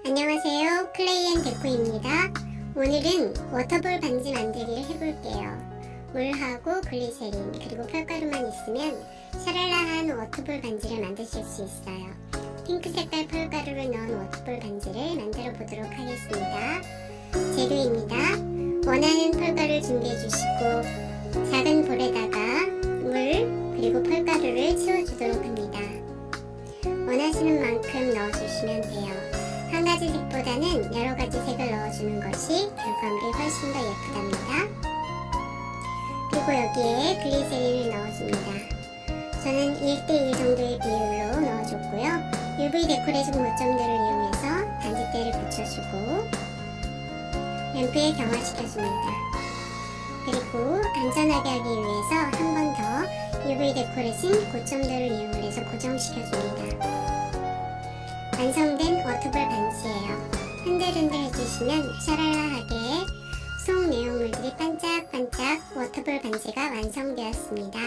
안녕하세요, 클레이앤데코입니다. 오늘은 워터볼 반지 만들기를 해볼게요. 물하고 글리세린 그리고 펄가루만 있으면 샤랄라한 워터볼 반지를 만드실 수 있어요. 핑크 색깔 펄가루를 넣은 워터볼 반지를 만들어 보도록 하겠습니다. 재료입니다. 원하는 펄가루를 준비해 주시고 작은 볼에다가 물 그리고 펄가루를 채워주도록 합니다. 원하시는 만큼 넣어주시면 돼요. 한 가지 색보다는 여러 가지 색을 넣어주는 것이 결과물이 훨씬 더 예쁘답니다. 그리고 여기에 글리세린을 넣어줍니다. 저는 1:1 정도의 비율로 넣어줬고요. UV데코레진 고점도를 이용해서 반지대를 붙여주고 램프에 경화시켜줍니다. 그리고 안전하게 하기 위해서 한 번 더 UV데코레진 고점도를 이용해서 고정시켜줍니다. 완성된 워터볼 반지예요. 흔들흔들 해주시면 샤랄라하게 속 내용물들이 반짝반짝 워터볼 반지가 완성되었습니다.